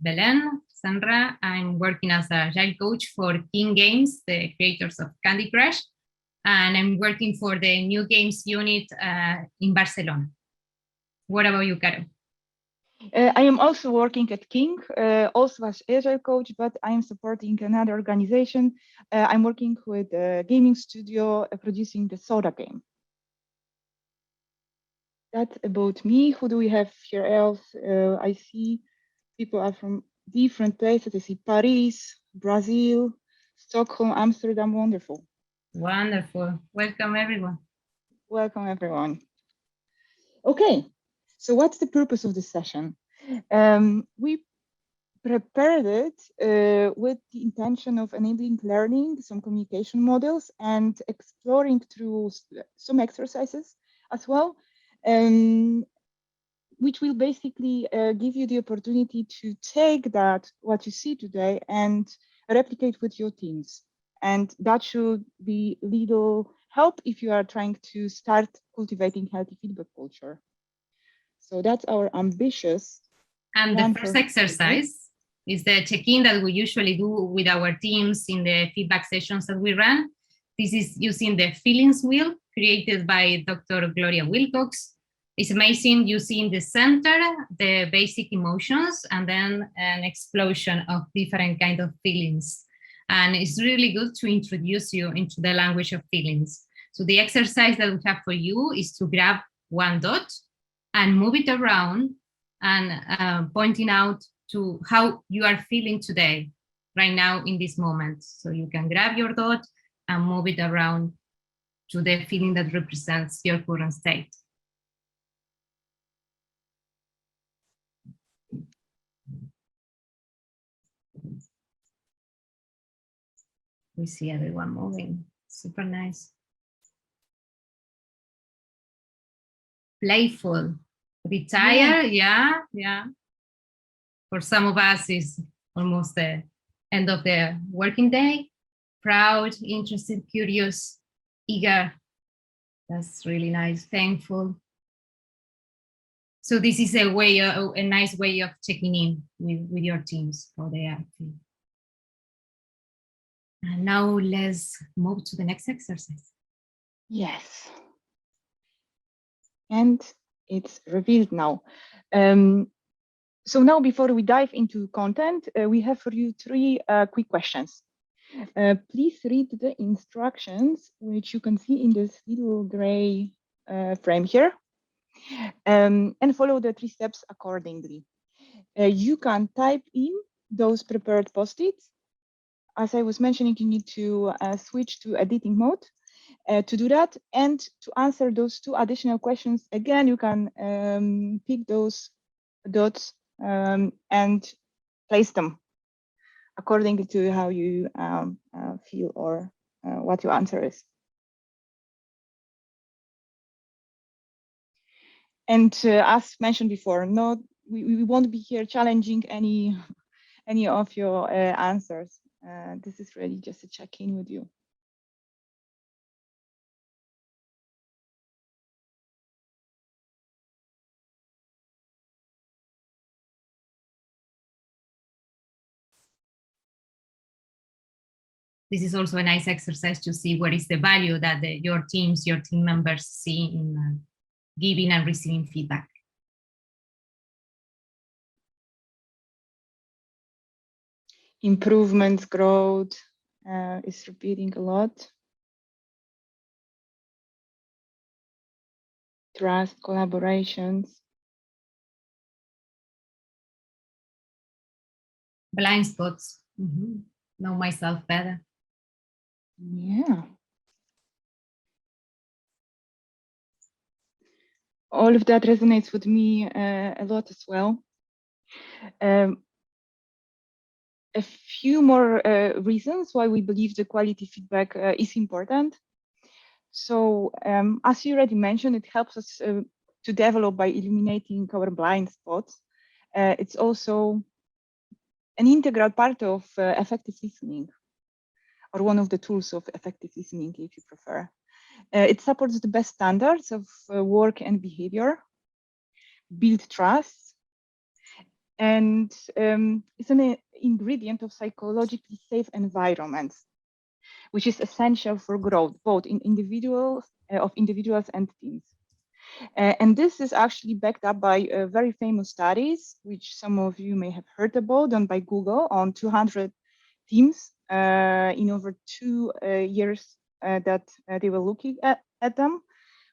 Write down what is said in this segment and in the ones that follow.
Belen Sandra. I'm working as a agile coach for King Games, the creators of Candy Crush, and I'm working for the new games unit in Barcelona. What about you, Caro? I am also working at King, also as agile coach, but I am supporting another organization. I'm working with a gaming studio producing the Soda game. That's about me. Who do we have here else? I see people are from different places. I see Paris, Brazil, Stockholm, Amsterdam. Wonderful. Wonderful. Welcome, everyone. Welcome, everyone. Okay, so what's the purpose of this session? We prepared it with the intention of enabling learning, some communication models, and exploring through some exercises as well, which will basically give you the opportunity to take that, what you see today, and replicate with your teams. And that should be little help if you are trying to start cultivating healthy feedback culture. So that's our ambitious. And the first exercise is the check-in that we usually do with our teams in the feedback sessions that we run. This is using the feelings wheel created by Dr. Gloria Wilcox. It's amazing. You see in the center the basic emotions and then an explosion of different kinds of feelings. And it's really good to introduce you into the language of feelings. So the exercise that we have for you is to grab one dot and move it around and pointing out to how you are feeling today, right now in this moment. So you can grab your dot and move it around to the feeling that represents your current state. We see everyone moving, super nice. Playful, retired, yeah. For some of us, it's almost the end of the working day. Proud, interested, curious, eager. That's really nice. Thankful. So this is a nice way of checking in with your teams, how they are feeling. And now let's move to the next exercise. Yes. And it's revealed now. So now before we dive into content, we have for you three quick questions. Please read the instructions, which you can see in this little gray frame here, and follow the 3 steps accordingly. You can type in those prepared post-its. As I was mentioning, you need to switch to editing mode to do that. And to answer those 2 additional questions, again, you can pick those dots and place them according to how you feel or what your answer is. And as mentioned before, we won't be here challenging any of your answers. This is really just a check-in with you. This is also a nice exercise to see what is the value that your team members see in giving and receiving feedback. Improvements, growth is repeating a lot. Trust, collaborations. Blind spots. Know myself better. Yeah. All of that resonates with me a lot as well. A few more reasons why we believe the quality feedback is important. So as you already mentioned, it helps us to develop by eliminating our blind spots. It's also an integral part of effective listening, or one of the tools of effective listening, if you prefer. It supports the best standards of work and behavior, build trust, and it's an ingredient of psychologically safe environments, which is essential for growth, both in individuals and teams. And this is actually backed up by very famous studies, which some of you may have heard about, done by Google on 200 teams in over 2 years that they were looking at them,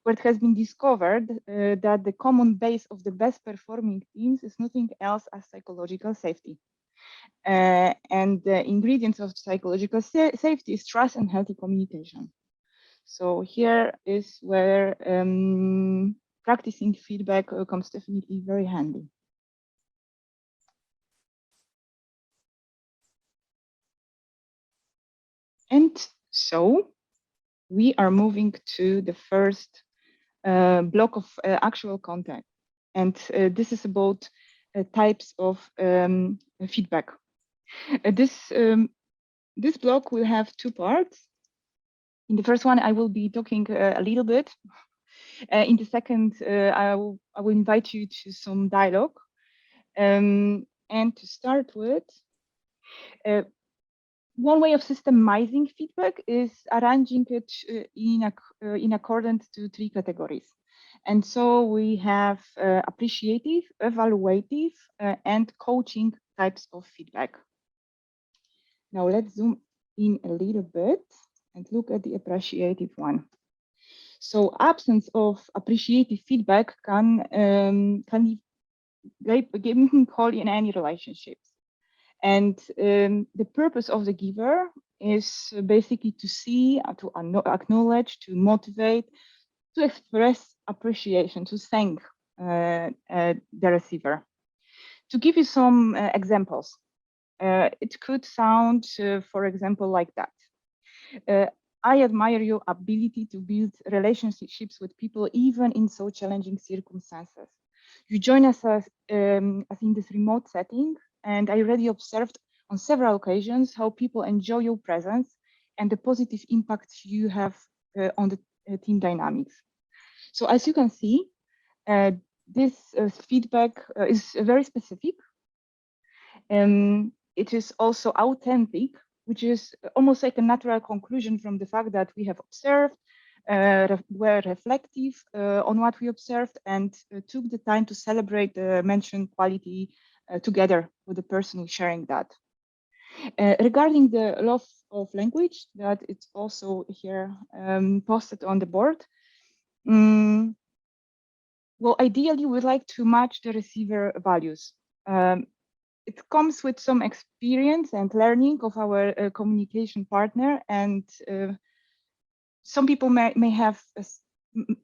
where it has been discovered that the common base of the best performing teams is nothing else as psychological safety. And the ingredients of psychological safety is trust and healthy communication. So here is where practicing feedback comes definitely very handy. And so we are moving to the first block of actual content. And this is about types of feedback. This block will have 2 parts. In the first one, I will be talking a little bit. In the second, I will invite you to some dialogue. And to start with, one way of systemizing feedback is arranging it in accordance to 3 categories. And so we have appreciative, evaluative, and coaching types of feedback. Now let's zoom in a little bit and look at the appreciative one. So absence of appreciative feedback can give hole in any relationships. And the purpose of the giver is basically to see, to acknowledge, to motivate, to express appreciation, to thank the receiver. To give you some examples, it could sound, for example, like that. I admire your ability to build relationships with people, even in so challenging circumstances. You join us as in this remote setting, and I already observed on several occasions how people enjoy your presence and the positive impact you have on the team dynamics. So as you can see, this feedback is very specific. It is also authentic, which is almost like a natural conclusion from the fact that we have observed, were reflective on what we observed, and took the time to celebrate the mentioned quality together with the person who's sharing that. Regarding the love of language, that it's also here posted on the board. Well, ideally, we'd like to match the receiver values. It comes with some experience and learning of our communication partner, and some people may have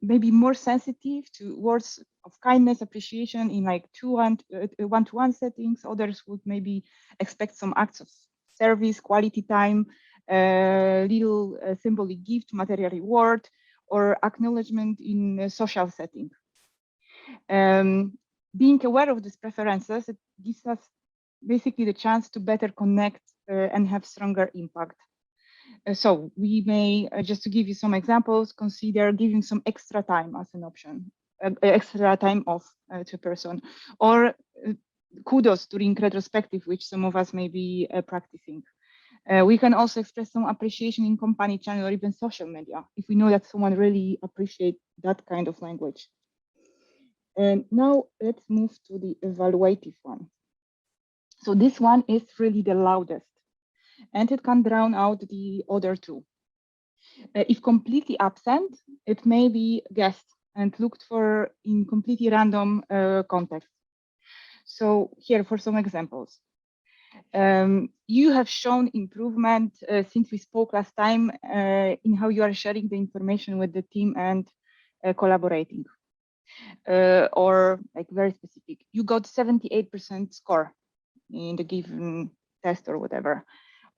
maybe more sensitive to words of kindness, appreciation in like one-to-one settings. Others would maybe expect some acts of service, quality time, little symbolic gift, material reward, or acknowledgement in a social setting. Being aware of these preferences, it gives us basically the chance to better connect and have stronger impact. So we may, just to give you some examples, consider giving some extra time as an option, extra time off to a person, or kudos during retrospective, which some of us may be practicing. We can also express some appreciation in company channel or even social media if we know that someone really appreciates that kind of language. And now let's move to the evaluative one. So this one is really the loudest, and it can drown out the other 2. If completely absent, it may be guessed and looked for in completely random context. So here for some examples. You have shown improvement since we spoke last time in how you are sharing the information with the team and collaborating. Or like very specific, you got 78% score in the given test or whatever,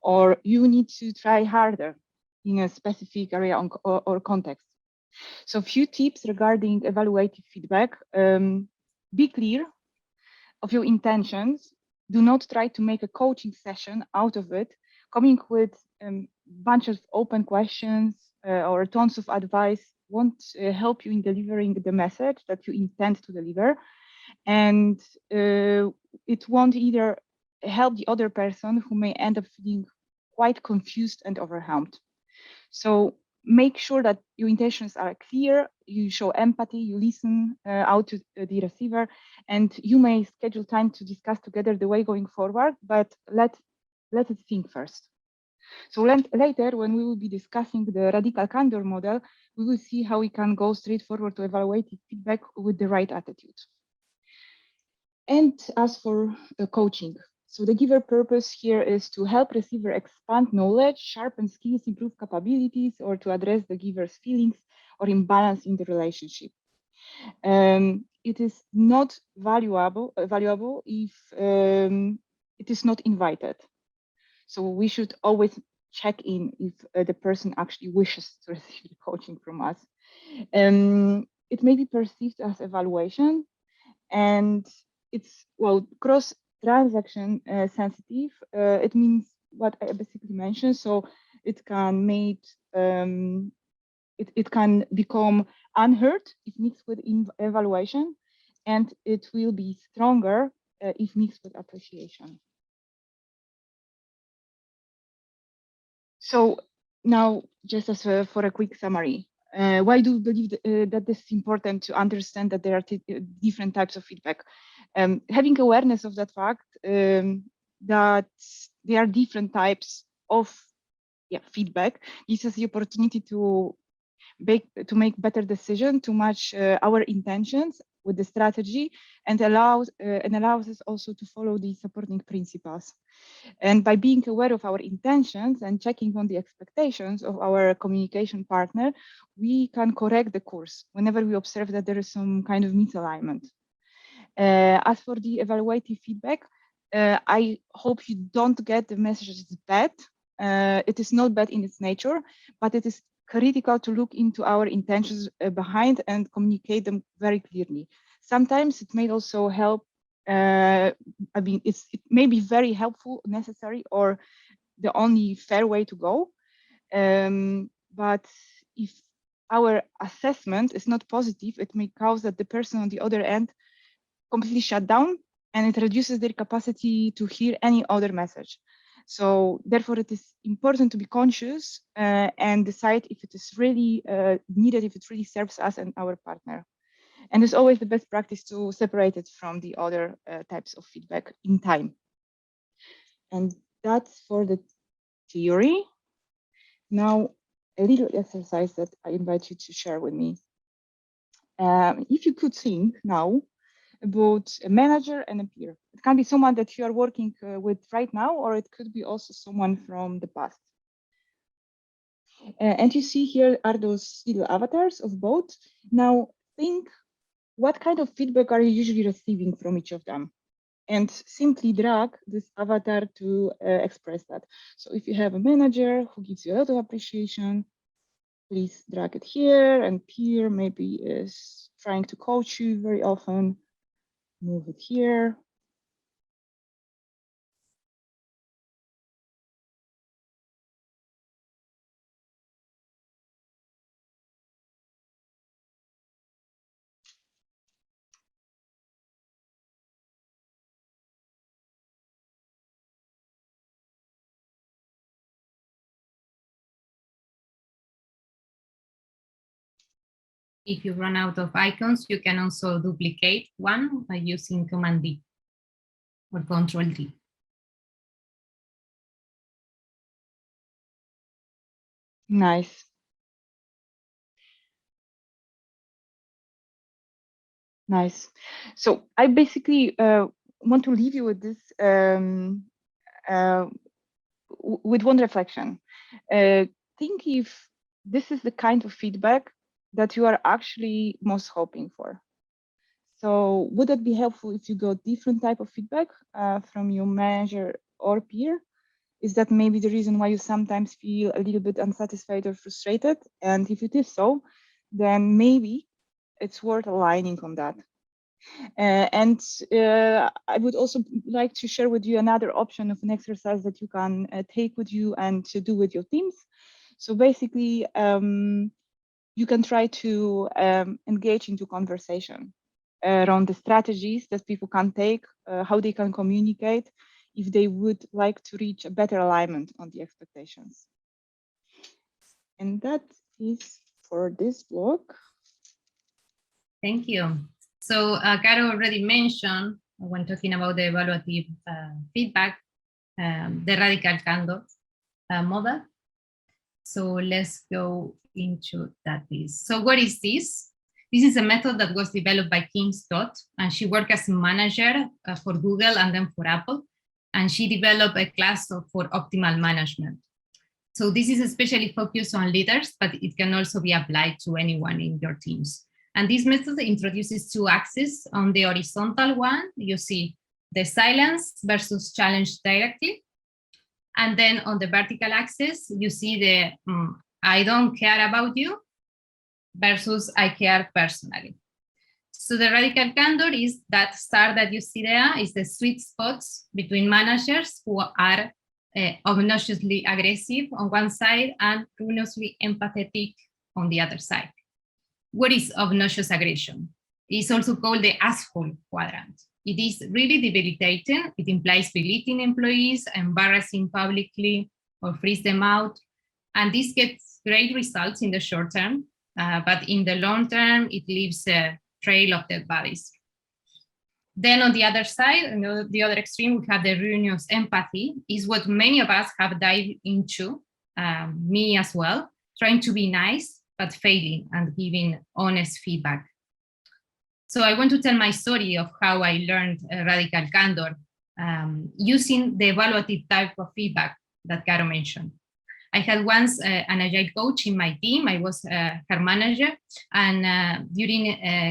or you need to try harder in a specific area or context. So few tips regarding evaluative feedback. Be clear of your intentions. Do not try to make a coaching session out of it, coming with a bunch of open questions or tons of advice won't help you in delivering the message that you intend to deliver. And it won't either help the other person who may end up feeling quite confused and overwhelmed. So make sure that your intentions are clear, you show empathy, you listen out to the receiver, and you may schedule time to discuss together the way going forward, but let it think first. So later, when we will be discussing the radical candor model, we will see how we can go straight forward to evaluate feedback with the right attitude. And as for coaching, so the giver purpose here is to help receiver expand knowledge, sharpen skills, improve capabilities, or to address the giver's feelings or imbalance in the relationship. It is not valuable if it is not invited. So we should always check in if the person actually wishes to receive coaching from us. It may be perceived as evaluation, and it's, well, cross transaction sensitive. It means what I basically mentioned. So it can make it can become unheard if mixed with evaluation, and it will be stronger if mixed with appreciation. So now, just as for a quick summary, why do you believe that this is important to understand that there are different types of feedback? Having awareness of that fact, that there are different types of feedback, gives us the opportunity to make better decision, to match our intentions with the strategy, and allows us also to follow the supporting principles. And by being aware of our intentions and checking on the expectations of our communication partner, we can correct the course whenever we observe that there is some kind of misalignment. As for the evaluative feedback, I hope you don't get the message it's bad. It is not bad in its nature, but it is critical to look into our intentions behind and communicate them very clearly. Sometimes it may also help. I mean, it may be very helpful, necessary, or the only fair way to go. But if our assessment is not positive, it may cause that the person on the other end completely shut down, and it reduces their capacity to hear any other message. So therefore, it is important to be conscious and decide if it is really needed, if it really serves us and our partner. And it's always the best practice to separate it from the other types of feedback in time. And that's for the theory. Now, a little exercise that I invite you to share with me. If you could think now about a manager and a peer. It can be someone that you are working with right now, or it could be also someone from the past. And you see here are those little avatars of both. Now think, what kind of feedback are you usually receiving from each of them? And simply drag this avatar to express that. So if you have a manager who gives you a lot of appreciation, please drag it here, and peer maybe is trying to coach you very often. Move it here. If you run out of icons, you can also duplicate one by using Command D or Control D. Nice. Nice. So I basically want to leave you with this, with one reflection. Think if this is the kind of feedback that you are actually most hoping for. So would it be helpful if you got different type of feedback from your manager or peer? Is that maybe the reason why you sometimes feel a little bit unsatisfied or frustrated? And if it is so, then maybe it's worth aligning on that. And I would also like to share with you another option of an exercise that you can take with you and to do with your teams. So basically, you can try to engage into conversation. around the strategies that people can take, how they can communicate if they would like to reach a better alignment on the expectations. And that is for this block. Thank you. So Caro already mentioned when talking about the evaluative feedback, the radical candor model. So let's go into that piece. So what is this? This is a method that was developed by Kim Stott, and she worked as a manager for Google and then for Apple. And she developed a class for optimal management. So this is especially focused on leaders, but it can also be applied to anyone in your teams. And this method introduces two axes. On the horizontal one, you see the silence versus challenge directly. And then on the vertical axis, you see the I don't care about you versus I care personally. So the radical candor is that star that you see there is the sweet spots between managers who are obnoxiously aggressive on one side and ruinously empathetic on the other side. What is obnoxious aggression? It's also called the asshole quadrant. It is really debilitating. It implies belittling employees, embarrassing publicly, or freeze them out. And this gets great results in the short term, but in the long term, it leaves a trail of dead bodies. Then on the other side, the other extreme, we have the ruinous empathy, is what many of us have dived into, me as well, trying to be nice, but failing and giving honest feedback. So I want to tell my story of how I learned radical candor using the evaluative type of feedback that Caro mentioned. I had once an agile coach in my team. I was her manager, and during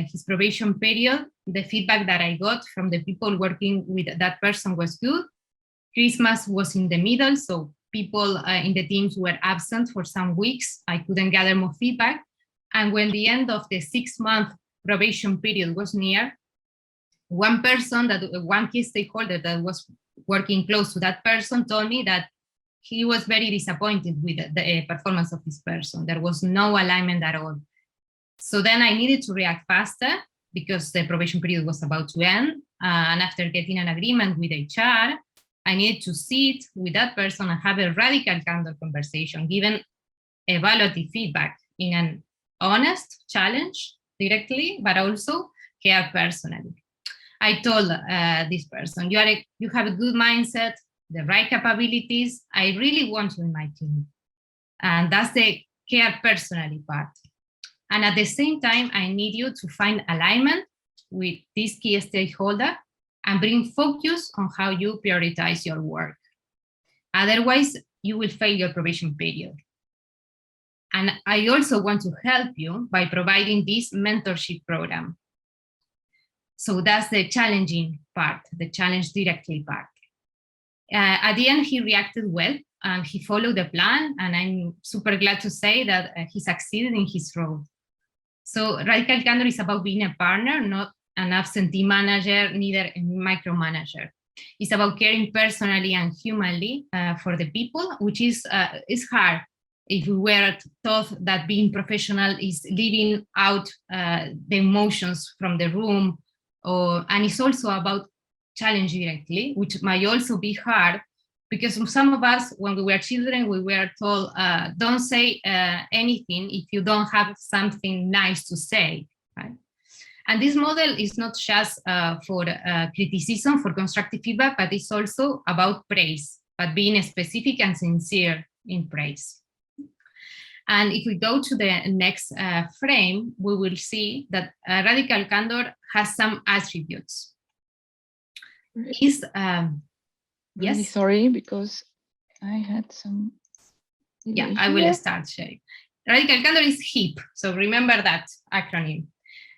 his probation period, the feedback that I got from the people working with that person was good. Christmas was in the middle, so people in the teams were absent for some weeks. I couldn't gather more feedback. And when the end of the 6-month probation period was near, one key stakeholder that was working close to that person told me that he was very disappointed with the performance of this person. There was no alignment at all. So then I needed to react faster because the probation period was about to end. And after getting an agreement with HR, I needed to sit with that person and have a radical candor conversation, given evaluative feedback in an honest challenge directly, but also care personally. I told this person, you have a good mindset, the right capabilities. I really want you in my team. And that's the care personally part. And at the same time, I need you to find alignment with this key stakeholder and bring focus on how you prioritize your work. Otherwise, you will fail your probation period. And I also want to help you by providing this mentorship program. So that's the challenging part, the challenge directly part. At the end, he reacted well and he followed the plan. And I'm super glad to say that he succeeded in his role. So radical candor is about being a partner, not an absentee manager, neither a micromanager. It's about caring personally and humanly for the people, which is hard if we were taught that being professional is leaving out the emotions from the room, and it's also about challenge directly, which might also be hard because some of us, when we were children, we were told, don't say anything if you don't have something nice to say, right? And this model is not just for criticism, for constructive feedback, but it's also about praise, but being specific and sincere in praise. And if we go to the next frame, we will see that radical candor has some attributes. Is Really yes. sorry, because I had some. Yeah, I will start sharing. Radical candor is HIP, so remember that acronym.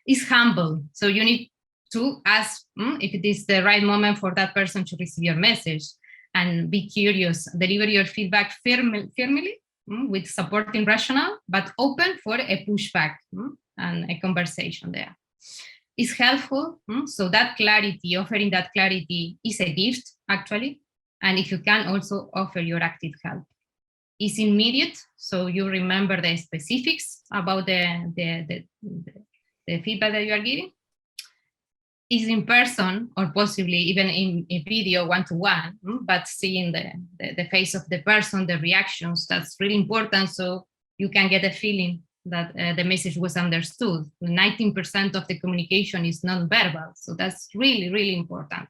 It's humble, so you need to ask if it is the right moment for that person to receive your message, and be curious. Deliver your feedback firmly with supporting rationale, but open for a pushback and a conversation there. It's helpful, so that clarity, offering that clarity is a gift, actually. And if you can, also offer your active help. It's immediate, so you remember the specifics about the feedback that you are giving. is in person or possibly even in a video one-to-one, but seeing the face of the person, the reactions, that's really important. So you can get a feeling that the message was understood. 19% of the communication is non-verbal. So that's really, really important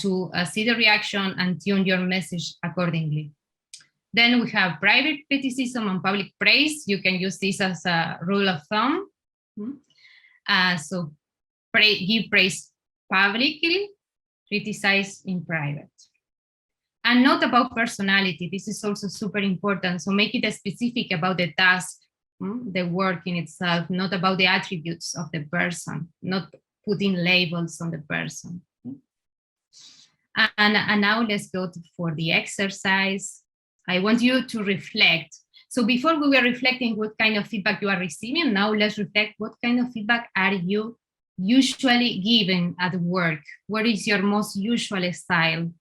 to see the reaction and tune your message accordingly. Then we have private criticism and public praise. You can use this as a rule of thumb. So give praise publicly, criticize in private. And not about personality. This is also super important. So make it specific about the task, the work in itself, not about the attributes of the person, not putting labels on the person. And now let's go for the exercise. I want you to reflect. So before we were reflecting what kind of feedback you are receiving, now let's reflect what kind of feedback are you usually given at work? What is your most usual style?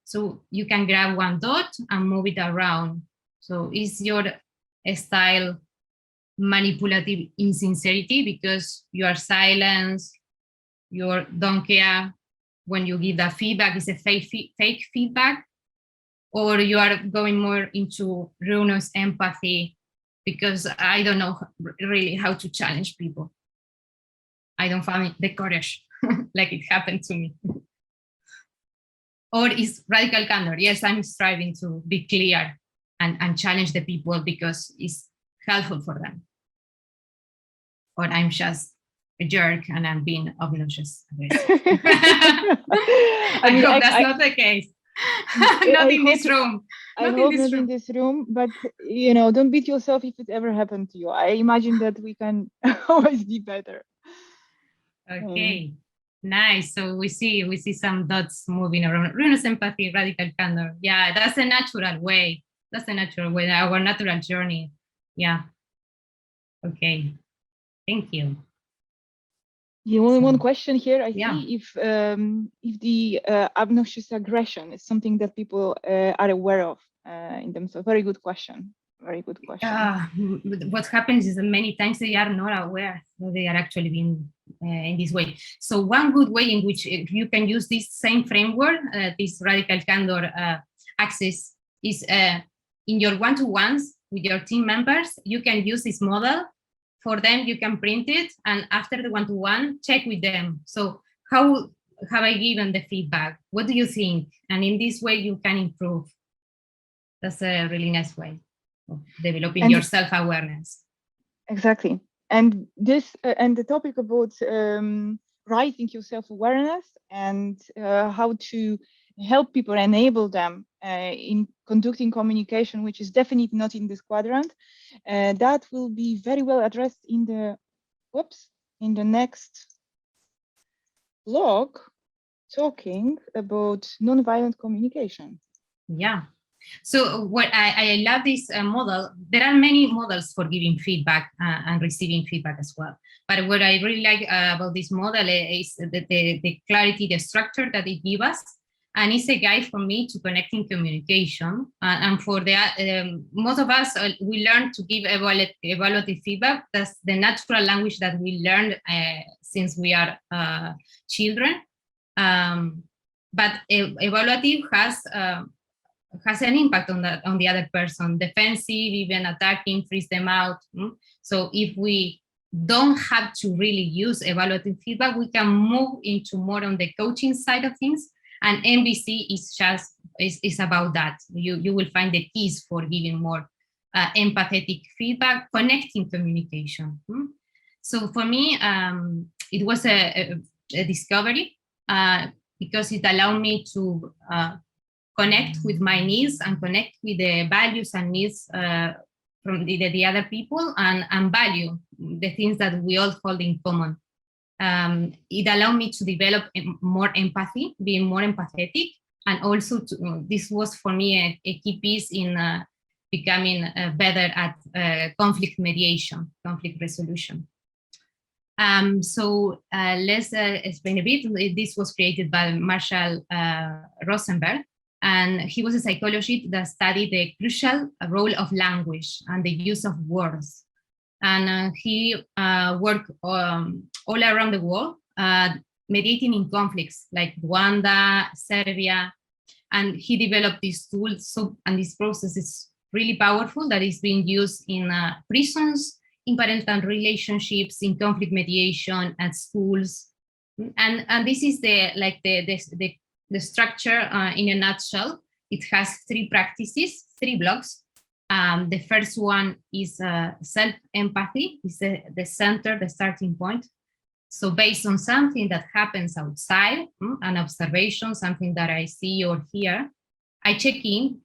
So you can grab one dot and move it around. So is your style manipulative insincerity because you are silent, you don't care when you give that feedback, is a fake feedback? Or you are going more into ruinous empathy because I don't know really how to challenge people. I don't find the courage like it happened to me. Or is radical candor? Yes, I'm striving to be clear and challenge the people because it's helpful for them. Or I'm just a jerk and I'm being obnoxious. I hope that's not the case. Not in this room. I hope not in this room, but don't beat yourself if it ever happened to you. I imagine that we can always be better. Okay, nice. So we see some dots moving around. Ruinous empathy, radical candor. Yeah, that's a natural way. That's a natural way, our natural journey. Yeah. Okay, thank you. The only one question here, I see if the obnoxious aggression is something that people are aware of in terms of very good question. Very good question. What happens is that many times they are not aware that they are actually being in this way. So one good way in which you can use this same framework, this radical candor axis, is in your one-to-ones with your team members. You can use this model. For them, you can print it, and after the one-to-one, check with them. So how have I given the feedback? What do you think? And in this way, you can improve. That's a really nice way of developing your self-awareness. Exactly. And this and the topic about rising your self-awareness and how to help people, enable them in conducting communication, which is definitely not in this quadrant, that will be very well addressed in the next blog, talking about nonviolent communication. Yeah. So what I love this model. There are many models for giving feedback and receiving feedback as well. But what I really like about this model is the clarity, the structure that it gives us. And it's a guide for me to connecting communication. And for the most of us, we learn to give evaluative feedback. That's the natural language that we learned since we are children. But evaluative has an impact on the other person, defensive, even attacking, freeze them out. So if we don't have to really use evaluative feedback, we can move into more on the coaching side of things. And NVC is about that. You will find the keys for giving more empathetic feedback, connecting communication. So for me, it was a discovery because it allowed me to connect with my needs and connect with the values and needs from the other people and value the things that we all hold in common. It allowed me to develop more empathy, being more empathetic, and also this was for me a key piece in becoming better at conflict mediation, conflict resolution. So let's explain a bit. This was created by Marshall Rosenberg, and he was a psychologist that studied the crucial role of language and the use of words. And he worked all around the world mediating in conflicts like Rwanda, Serbia, and he developed this tool. So, and this process is really powerful that is being used in prisons, in parental relationships, in conflict mediation at schools. And this is the structure in a nutshell. It has 3 practices, 3 blocks. The first one is self-empathy, is the center, the starting point. So based on something that happens outside, an observation, something that I see or hear, I check in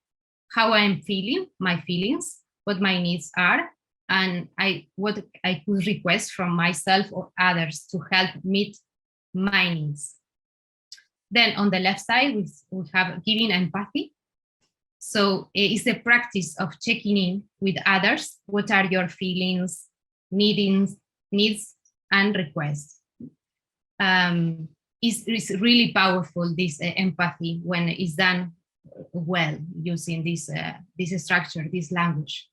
how I'm feeling, my feelings, what my needs are, and what I could request from myself or others to help meet my needs. Then on the left side, we have giving empathy. So it's the practice of checking in with others. What are your feelings, needs, and requests? It's really powerful, this empathy, when it's done well using this structure, this language.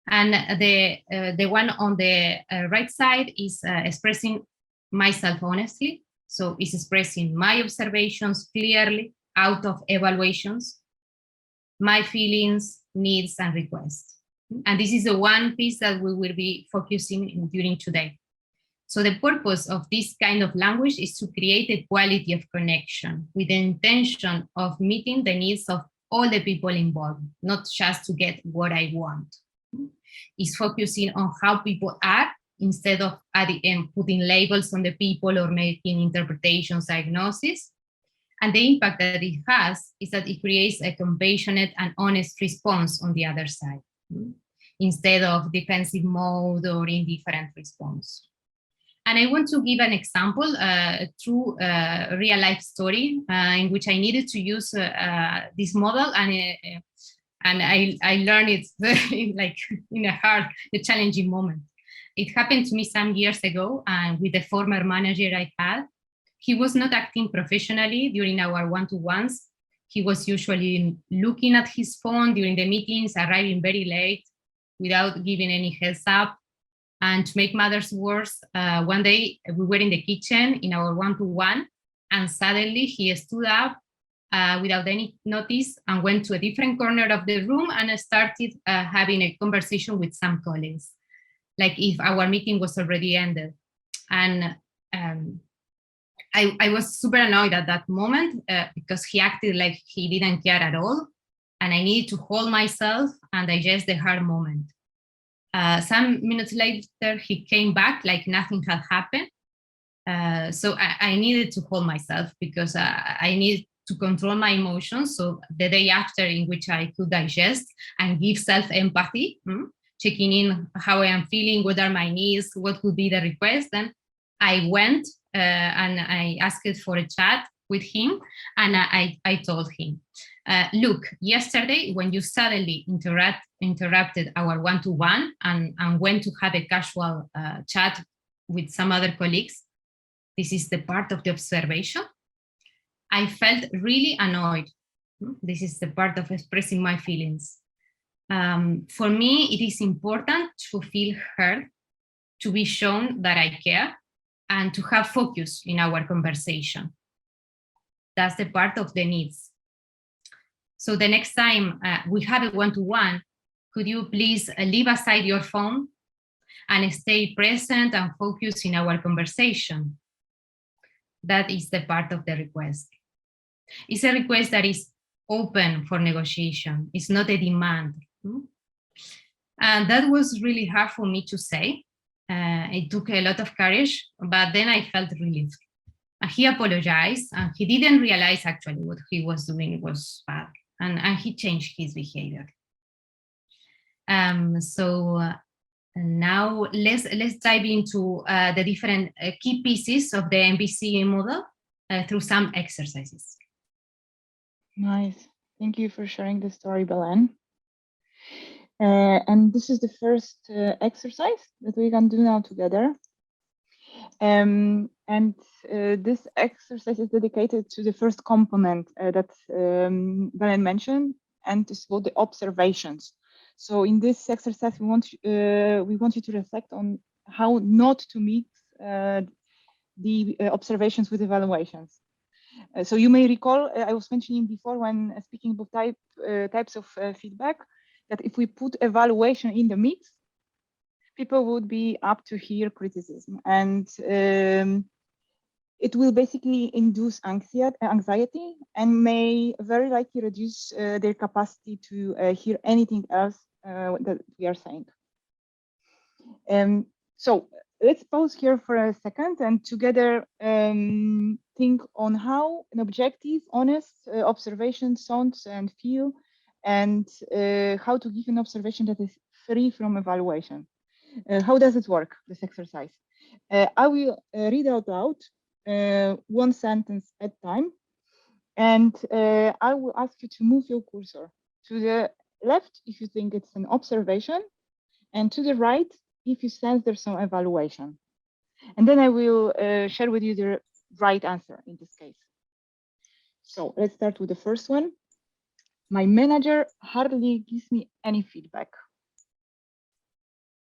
And the one on the right side is expressing myself honestly. So it's expressing my observations clearly out of evaluations, my feelings, needs, and requests. And this is the one piece that we will be focusing during today. So the purpose of this kind of language is to create a quality of connection with the intention of meeting the needs of all the people involved, not just to get what I want. It's focusing on how people are instead of putting labels on the people or making interpretations, diagnoses. And the impact that it has is that it creates a compassionate and honest response on the other side, instead of defensive mode or indifferent response. And I want to give an example through a real life story in which I needed to use this model, and I learned it like in a challenging moment. It happened to me some years ago with the former manager I had. He was not acting professionally during our one-to-ones. He was usually looking at his phone during the meetings, arriving very late without giving any heads up. And to make matters worse, one day we were in the kitchen in our one-to-one, and suddenly he stood up without any notice and went to a different corner of the room and started having a conversation with some colleagues, like if our meeting was already ended. And I was super annoyed at that moment because he acted like he didn't care at all. And I needed to hold myself and digest the hard moment. Some minutes later, he came back like nothing had happened. So I needed to hold myself because I needed to control my emotions. So the day after, in which I could digest and give self-empathy, checking in how I am feeling, what are my needs, what could be the request, then I went and I asked for a chat with him, and I told him, look, yesterday when you suddenly interrupted our one-to-one and went to have a casual chat with some other colleagues, this is the part of the observation, I felt really annoyed. This is the part of expressing my feelings. For me, it is important to feel heard, to be shown that I care, and to have focus in our conversation. That's the part of the needs. So the next time we have a one-to-one, could you please leave aside your phone and stay present and focus in our conversation? That is the part of the request. It's a request that is open for negotiation. It's not a demand. And that was really hard for me to say. It took a lot of courage, but then I felt relief. He apologized, and he didn't realize actually what he was doing was bad, and he changed his behavior. So now let's dive into the different key pieces of the MBC model through some exercises. Nice. Thank you for sharing the story, Belen. And this is the first exercise that we can do now together. And this exercise is dedicated to the first component that Belen mentioned, and it's about the observations. So in this exercise, we want you to reflect on how not to mix the observations with evaluations. So you may recall, I was mentioning before when speaking about types of feedback, that if we put evaluation in the mix, people would be up to hear criticism, and it will basically induce anxiety and may very likely reduce their capacity to hear anything else that we are saying. So let's pause here for a second and together think on how an objective, honest observation sounds and feel, and how to give an observation that is free from evaluation. How does it work, this exercise? I will read out loud one sentence at a time, and I will ask you to move your cursor to the left if you think it's an observation, and to the right if you sense there's some evaluation. And then I will share with you the right answer in this case. So let's start with the first one. My manager hardly gives me any feedback.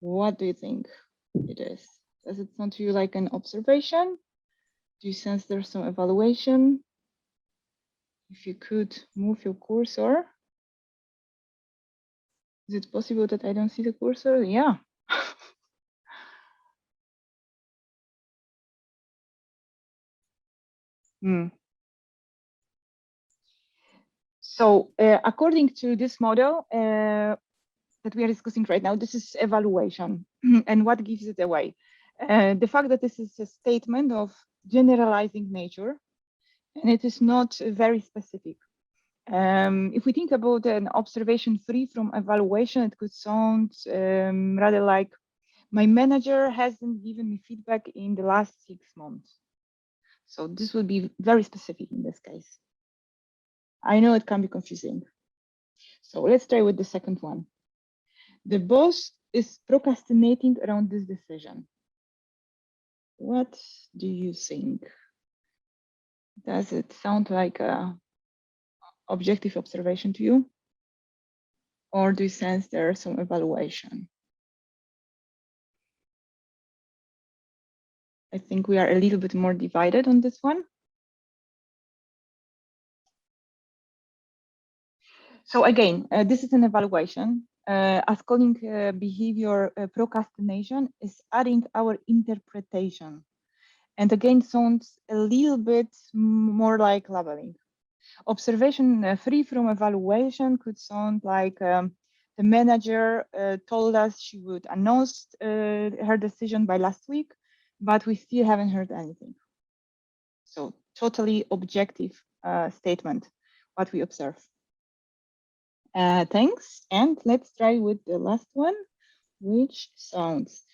What do you think it is? Does it sound to you like an observation? Do you sense there's some evaluation? If you could move your cursor. Is it possible that I don't see the cursor? Yeah. So according to this model that we are discussing right now, this is evaluation. And what gives it away? The fact that this is a statement of generalizing nature, and it is not very specific. If we think about an observation free from evaluation, it could sound rather like, my manager hasn't given me feedback in the last 6 months. So this would be very specific in this case. I know it can be confusing. So let's try with the second one. The boss is procrastinating around this decision. What do you think? Does it sound like a objective observation to you? Or do you sense there's some evaluation? I think we are a little bit more divided on this one. So again, this is an evaluation. As calling behavior procrastination is adding our interpretation. And again, sounds a little bit more like labeling. Observation free from evaluation could sound like the manager told us she would announce her decision by last week, but we still haven't heard anything. So totally objective statement, what we observe. Thanks. And let's try with the last one, which sounds,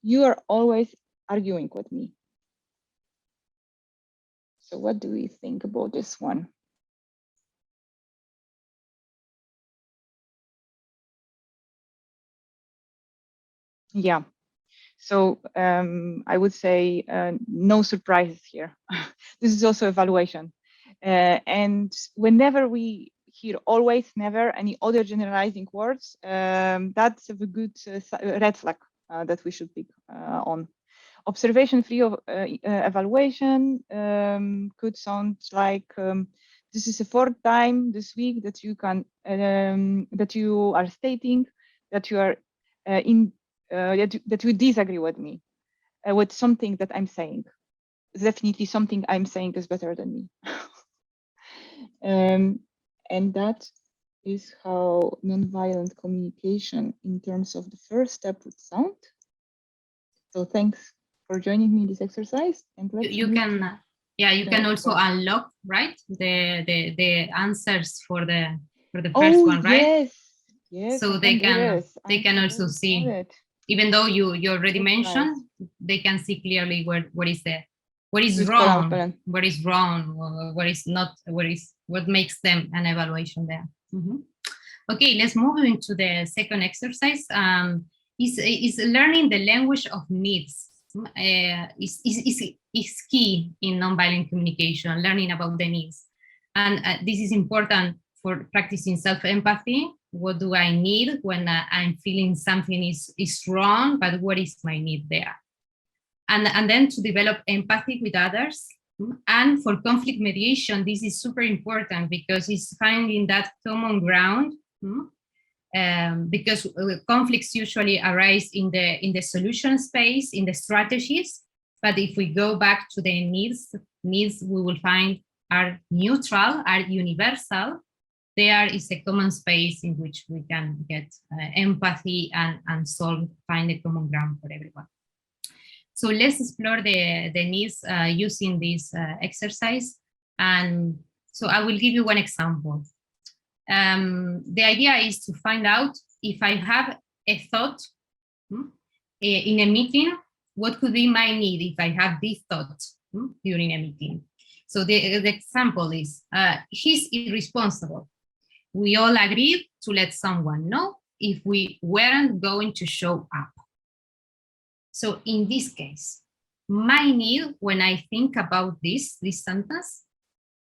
you are always arguing with me. So what do we think about this one? Yeah. So I would say no surprises here. This is also evaluation. And whenever we hear always, never, any other generalizing words, that's a good red flag that we should pick on. Observation free of evaluation could sound like this is the 4th time this week that you can that you are stating that you are that you disagree with me with something that I'm saying. Definitely something I'm saying is better than me. And that is how nonviolent communication in terms of the first step would sound. So thanks for joining me in this exercise. And you can you can also unlock, right, the answers for the first one, right? Yes, so they can also see, even though you already mentioned, they can see clearly what is wrong, what is not, what makes them an evaluation there. Okay, let's move into the second exercise. Is learning the language of needs. Is key in nonviolent communication, learning about the needs. And this is important for practicing self-empathy. What do I need when I'm feeling something is wrong, but what is my need there? and then to develop empathy with others. And for conflict mediation, this is super important because it's finding that common ground. Because conflicts usually arise in the solution space, in the strategies. But if we go back to the needs we will find are neutral, are universal. There is a common space in which we can get empathy and find a common ground for everyone. So let's explore the needs using this exercise. And so I will give you one example. The idea is to find out if I have a thought in a meeting, what could be my need if I have this thought during a meeting. So the example is, he's irresponsible. We all agreed to let someone know if we weren't going to show up. So in this case, my need when I think about this sentence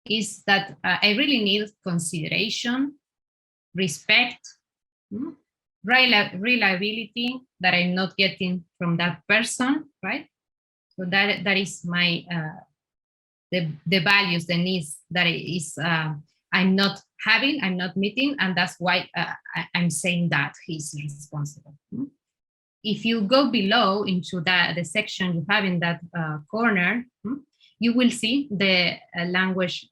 is that I really need consideration, respect, reliability that I'm not getting from that person, right? So that is my the values, the needs that is I'm not having, I'm not meeting, and that's why I'm saying that he's responsible. If you go below into the section you have in that corner, you will see the language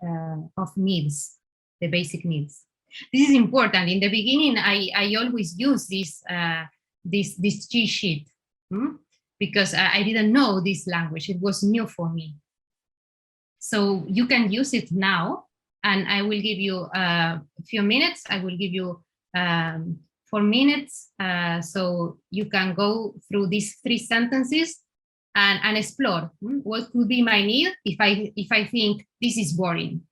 of needs, the basic needs. This is important. In the beginning, I always use this cheat sheet because I didn't know this language. It was new for me. So you can use it now, and I will give you a few minutes. I will give you 4 minutes, so you can go through these 3 sentences and explore what could be my need if I think this is boring,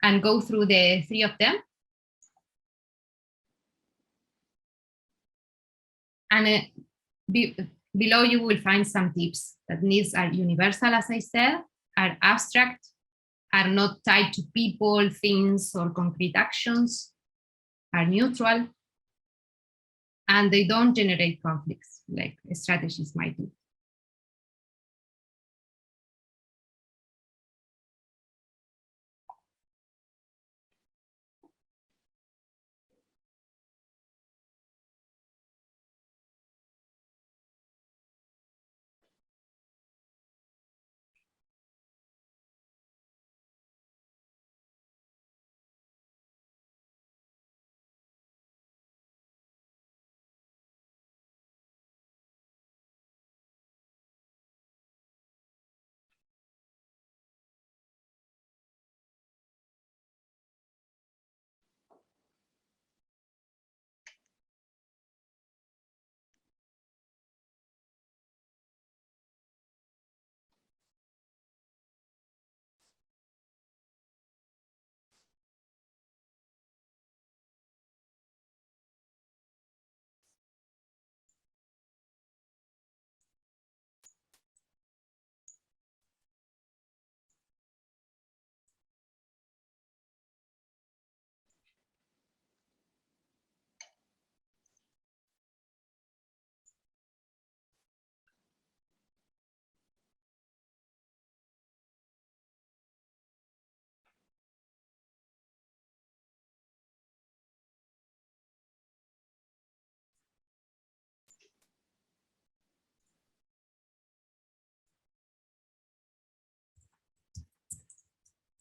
and go through the 3 of them. And below you will find some tips. That needs are universal, as I said, are abstract, are not tied to people, things, or concrete actions, are neutral, and they don't generate conflicts like strategies might do.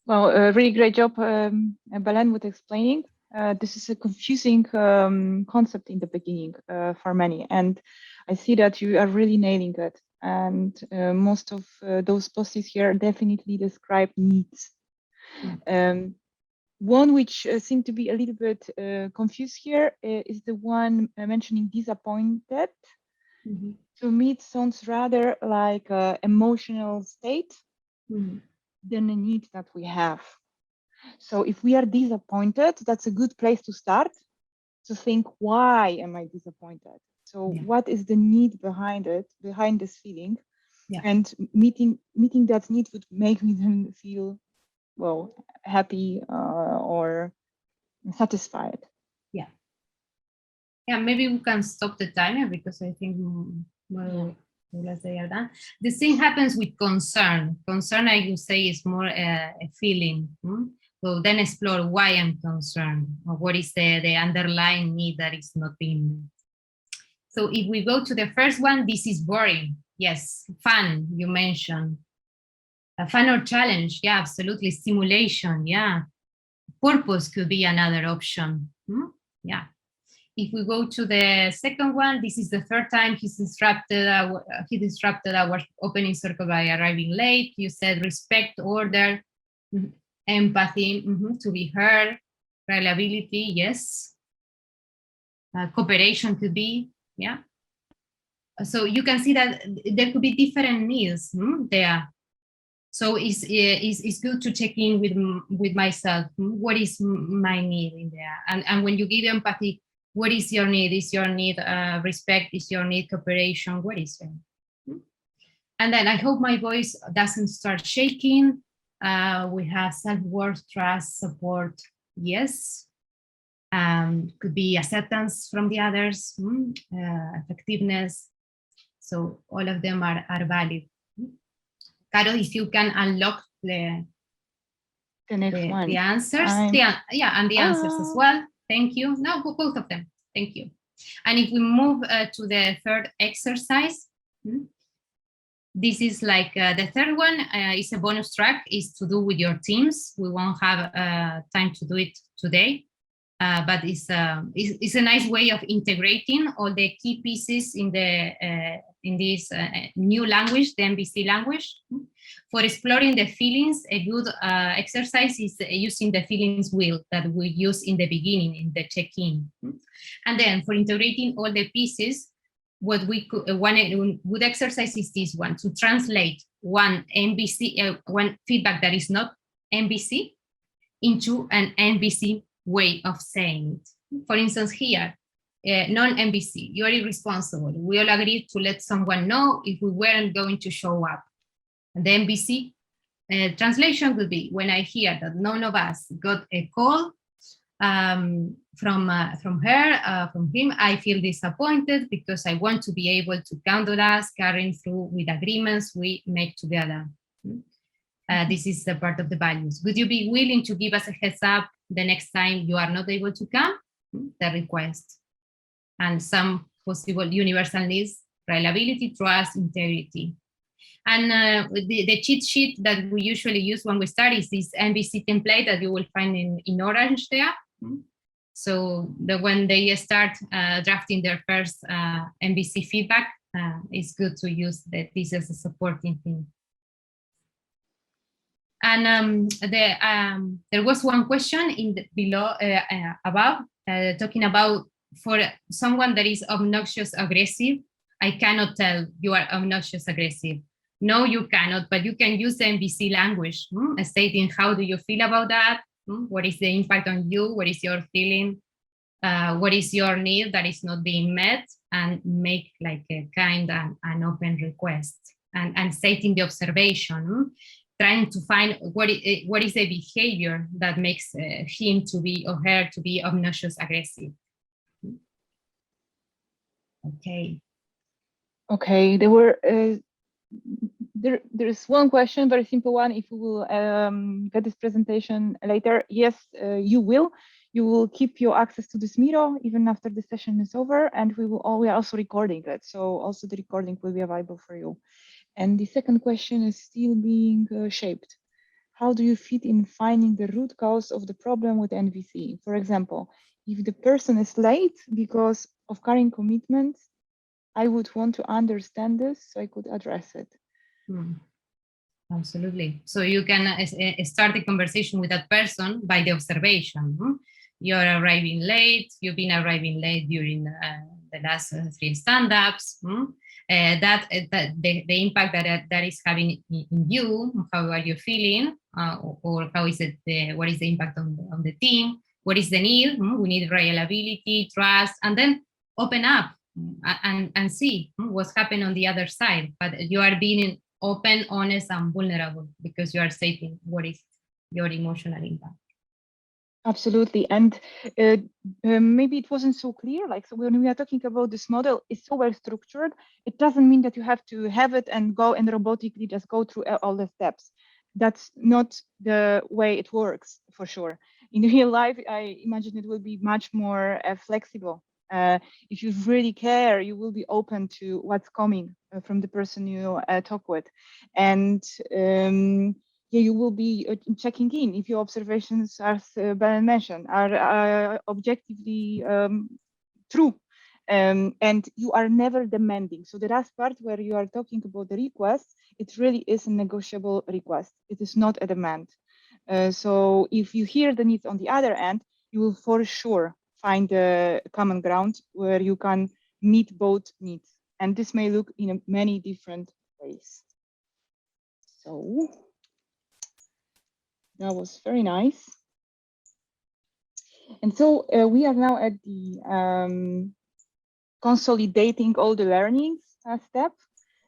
Well, a really great job, Belen, with explaining. This is a confusing concept in the beginning for many, and I see that you are really nailing it. And most of those posts here definitely describe needs. One which seemed to be a little bit confused here is the one mentioning disappointed. To me, it sounds rather like an emotional state than a need that we have. So if we are disappointed, that's a good place to start to think, why am I disappointed? So what is the need behind it, behind this feeling? And meeting that need would make me then feel, well, happy or satisfied. Yeah, maybe we can stop the timer because I think They are done. The same happens with concern. Concern, I would say, is more a feeling. So then explore why I'm concerned, or what is the underlying need that is not being met. So if we go to the first one, this is boring. Yes, fun, you mentioned. A fun or challenge, yeah, absolutely. Stimulation, yeah. Purpose could be another option. Yeah. If we go to the second one, this is the third time he disrupted our opening circle by arriving late. You said respect, order, empathy, to be heard, reliability, yes. Cooperation could be, yeah. So you can see that there could be different needs there. So it's good to check in with myself. What is my need in there? And when you give empathy, what is your need? Is your need respect? Is your need cooperation? What is it? And then I hope my voice doesn't start shaking. We have self-worth, trust, support. Yes. Could be acceptance from the others, effectiveness. So all of them are valid. Carol, if you can unlock the next one. The answers. And the answers as well. Thank you. No, both of them. Thank you. And if we move to the third exercise, this is like the third one is a bonus track, is to do with your teams. We won't have time to do it today, but it's a nice way of integrating all the key pieces in this new language, the MVC language. For exploring the feelings, a good exercise is using the feelings wheel that we use in the beginning, in the check-in. And then for integrating all the pieces, what we could, one good exercise is this one, to translate one MVC, one feedback that is not MVC into an MVC way of saying it. For instance, here, non-MVC, you're irresponsible. We all agreed to let someone know if we weren't going to show up. And the MVC translation would be, when I hear that none of us got a call from her, from him, I feel disappointed because I want to be able to count on us carrying through with agreements we make together. This is the part of the values. Would you be willing to give us a heads up the next time you are not able to come? The request. And some possible universal needs: reliability, trust, integrity. And the cheat sheet that we usually use when we start is this MVC template that you will find in orange there. So when they start drafting their first MVC feedback, it's good to use this as a supporting thing. And there was one question in below above talking about, for someone that is obnoxious aggressive, I cannot tell you are obnoxious aggressive. No, you cannot, but you can use the MVC language, stating how do you feel about that? What is the impact on you? What is your feeling? What is your need that is not being met? And make like a kind and open request, and stating the observation, trying to find what is the behavior that makes him to be, or her to be, obnoxious aggressive. Okay. Okay, there were there's one question, very simple one. If we will get this presentation later, yes, you will. You will keep your access to this Miro even after the session is over, and we are also recording it. So also the recording will be available for you. And the second question is still being shaped. How do you fit in finding the root cause of the problem with MVC? For example, if the person is late because of current commitments, I would want to understand this so I could address it. Absolutely. So you can start the conversation with that person by the observation. You're arriving late. You've been arriving late during the last 3 stand-ups. The impact that is having in you. How are you feeling? Or how is it? What is the impact on the team? What is the need? We need reliability, trust, and then open up and see what's happening on the other side. But you are being open, honest, and vulnerable because you are stating what is your emotional impact. Absolutely. And maybe it wasn't so clear. Like, so when we are talking about this model, it's so well structured. It doesn't mean that you have to have it and go and robotically just go through all the steps. That's not the way it works, for sure. In real life, I imagine it will be much more flexible. If you really care, you will be open to what's coming from the person you talk with. And yeah, you will be checking in if your observations, as Belen mentioned, are objectively true. And you are never demanding. So the last part where you are talking about the request, it really is a negotiable request. It is not a demand. So if you hear the needs on the other end, you will for sure find a common ground where you can meet both needs. And this may look in many different ways. So that was very nice. And so we are now at the consolidating all the learnings step.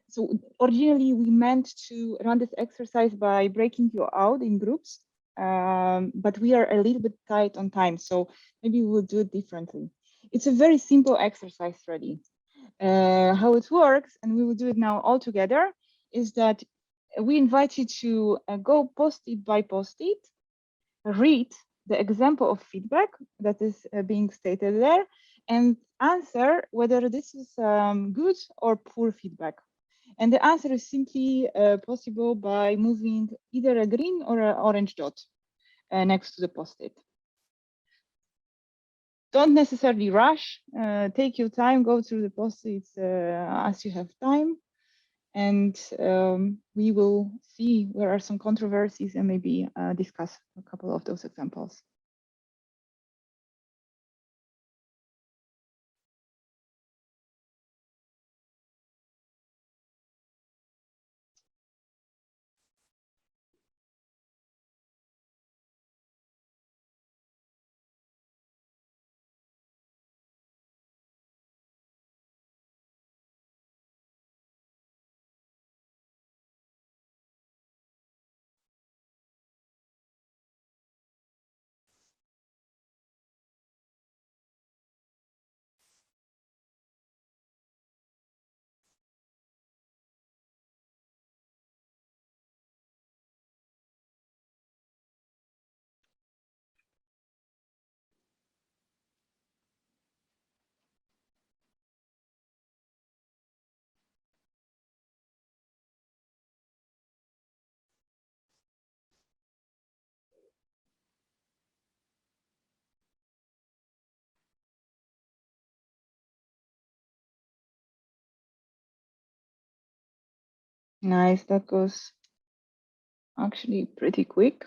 So originally we meant to run this exercise by breaking you out in groups, but we are a little bit tight on time. So maybe we'll do it differently. It's a very simple exercise really. How it works, and we will do it now all together, is that we invite you to go post-it by post-it, read the example of feedback that is being stated there, and answer whether this is good or poor feedback. And the answer is simply possible by moving either a green or an orange dot next to the post-it. Don't necessarily rush, take your time, go through the post-its as you have time. And we will see where are some controversies and maybe discuss a couple of those examples. Nice, that goes actually pretty quick.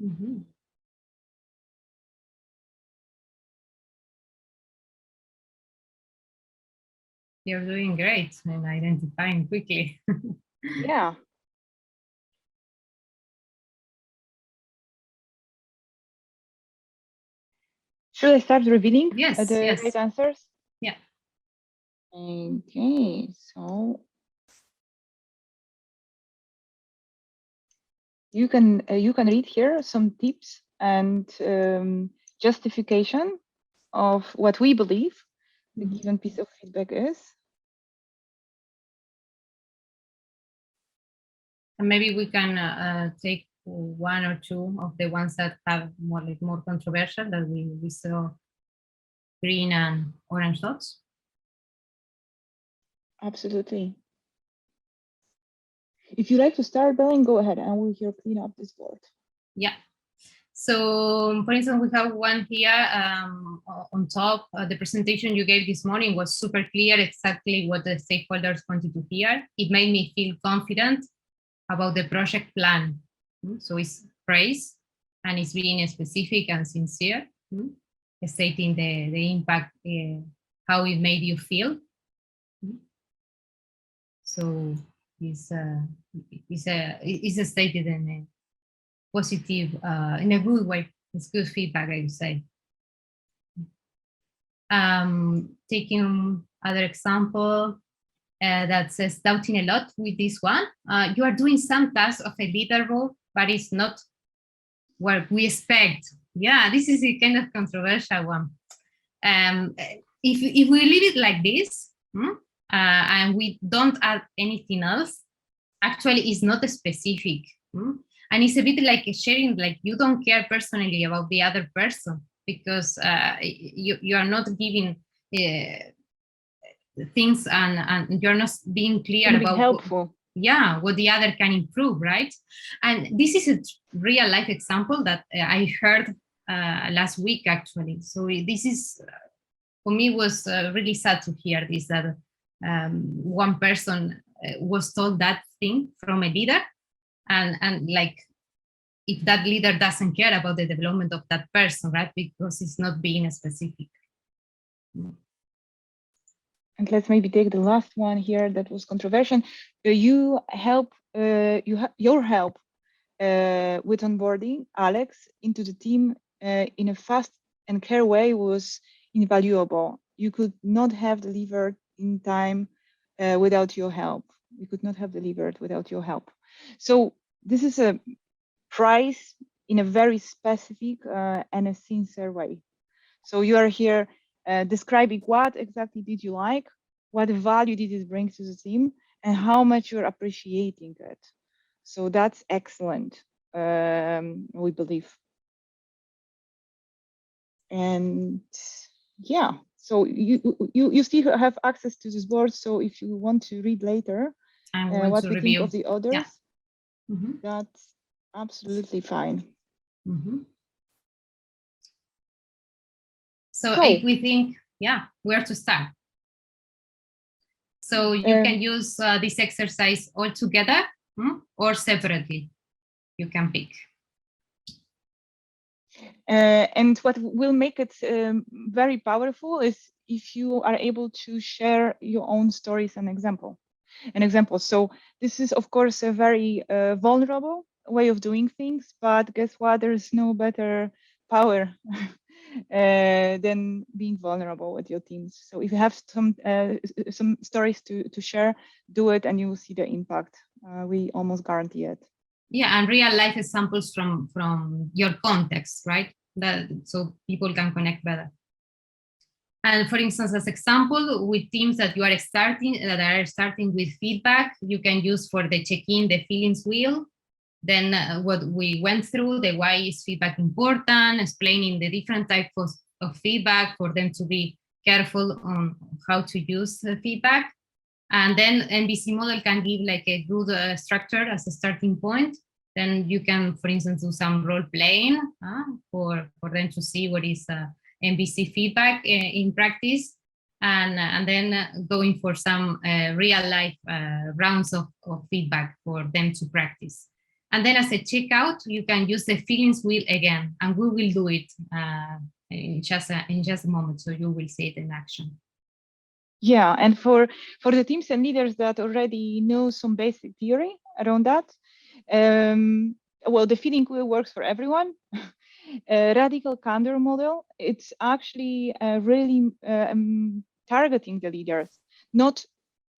Mm-hmm. You're doing great and identifying quickly. Yeah. Should I start revealing Yes, the yes. right answers? Yeah. Okay, so you can read here some tips and justification of what we believe the given piece of feedback is. And maybe we can take one or two of the ones that have more controversial that we saw green and orange dots. Absolutely. If you like to start, Belen, go ahead and we'll here clean up this board. Yeah. So, for instance, we have one here on top. The presentation you gave this morning was super clear, exactly what the stakeholders wanted to hear. It made me feel confident about the project plan. So it's praise and it's being specific and sincere, stating the impact, how it made you feel. So it's stated in a positive, in a good way. It's good feedback, I would say. Taking other example that says doubting a lot with this one. You are doing some tasks of a leader role, but it's not what we expect. Yeah, this is a kind of controversial one. If we leave it like this, and we don't add anything else, actually it's not specific. And it's a bit like sharing, like you don't care personally about the other person, because you are not giving things, and you're not being clear about helpful. What the other can improve, right? And this is a real life example that I heard last week, actually. So this is, for me, was really sad to hear this, that one person was told that thing from a leader, and like, if that leader doesn't care about the development of that person, right? Because it's not being specific. And let's maybe take the last one here that was controversial. Your help with onboarding Alex into the team in a fast and clear way was invaluable. You could not have delivered in time without your help. We could not have delivered without your help. So this is a prize in a very specific and a sincere way. So you are here describing what exactly did you like, what value did it bring to the team, and how much you're appreciating it. So that's excellent, we believe. And yeah, so you still have access to this board. So if you want to read later what we think of the others, that's absolutely fine. So if we think, where to start? So you can use this exercise all together or separately. You can pick. And what will make it very powerful is if you are able to share your own stories and examples. So this is, of course, a very vulnerable way of doing things, but guess what? There's no better power than being vulnerable with your teams. So if you have some stories to share, do it, and you will see the impact. We almost guarantee it. Yeah, and real life examples from your context, right? So people can connect better. And for instance, as example, with teams that are starting with feedback, you can use for the check-in the feelings wheel. Then what we went through, the why is feedback important, explaining the different types of feedback for them to be careful on how to use the feedback. And then MVC model can give like a good structure as a starting point. Then you can, for instance, do some role playing for them to see what is MVC feedback in practice, and then going for some real life rounds of feedback for them to practice. And then as a checkout, you can use the feelings wheel again, and we will do it in just a moment, so you will see it in action. Yeah, and for the teams and leaders that already know some basic theory around that, well, the feeling wheel works for everyone. Radical candor model, it's actually really targeting the leaders. Not,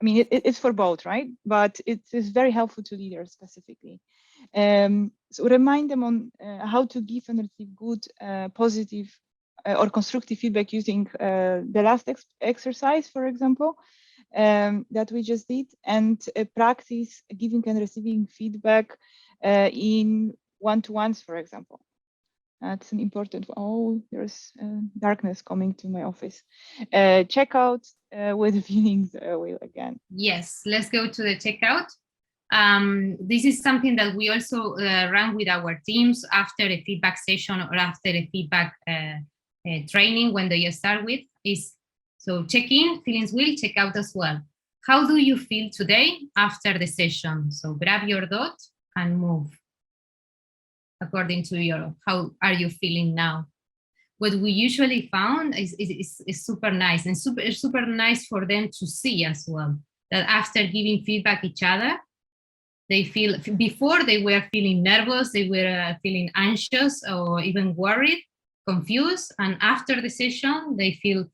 I mean, it's for both, right? But it is very helpful to leaders specifically. So remind them on how to give and receive good, positive, or constructive feedback using the last exercise, for example, that we just did, and practice giving and receiving feedback in one-to-ones, for example. That's an important. Oh, there's darkness coming to my office. Checkout with feelings wheel again. Yes, let's go to the checkout. This is something that we also run with our teams after a feedback session or after a feedback training when they start with. Is so check in, feelings wheel, check out as well. How do you feel today after the session? So grab your dot and move according to how are you feeling now. What we usually found is super nice, and super nice for them to see as well, that after giving feedback each other, they feel, before they were feeling nervous, they were feeling anxious or even worried, confused, and after the session they feel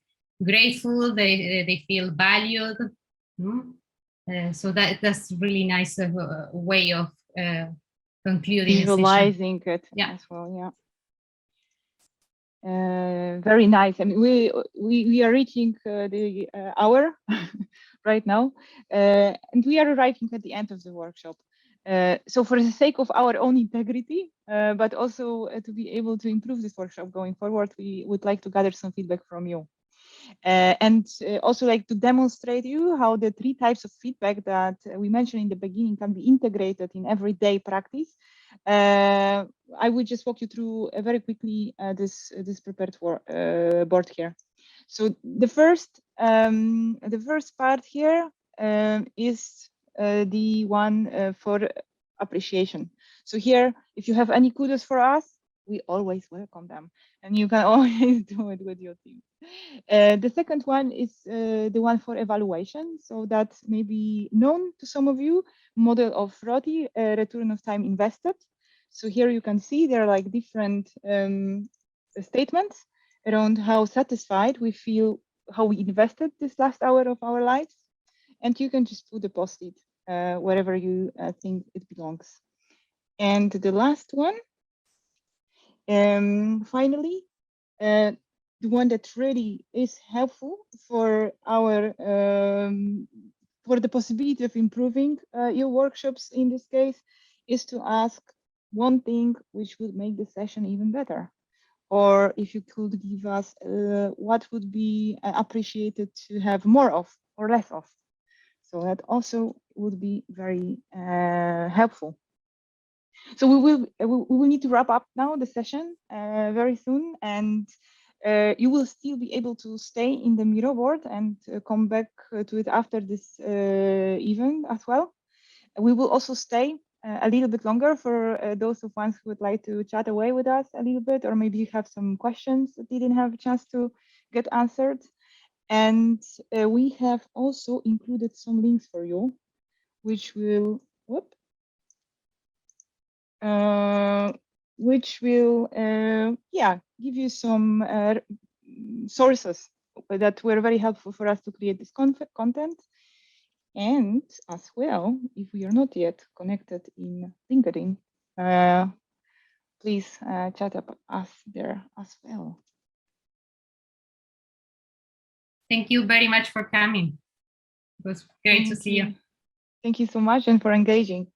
grateful, they feel valued. So that's really nice way of concluding a session. Visualizing it Yeah. as well. Yeah. Very nice. I mean, we are reaching the hour right now, and we are arriving at the end of the workshop. So for the sake of our own integrity, but also to be able to improve this workshop going forward, we would like to gather some feedback from you. And also like to demonstrate you how the 3 types of feedback that we mentioned in the beginning can be integrated in everyday practice. I would just walk you through very quickly this prepared board here. So the first part here is the one for appreciation. So here, if you have any kudos for us, we always welcome them, and you can always do it with your team. The second one is the one for evaluation. So that may be known to some of you, model of ROTI, return of time invested. So here you can see there are like different statements around how satisfied we feel, how we invested this last hour of our lives. And you can just put a post-it wherever you think it belongs. And the last one, finally, the one that really is helpful for our for the possibility of improving your workshops in this case is to ask one thing which would make the session even better, or if you could give us what would be appreciated to have more of or less of. So that also would be very helpful. So we will need to wrap up now the session very soon, and you will still be able to stay in the Miro board and come back to it after this event as well. We will also stay a little bit longer for those of us who would like to chat away with us a little bit, or maybe you have some questions that didn't have a chance to get answered. And we have also included some links for you, which will, yeah, give you some sources that were very helpful for us to create this content. And as well, if we are not yet connected in LinkedIn, please chat up us there as well. Thank you very much for coming. It was great to see you. Thank you so much and for engaging.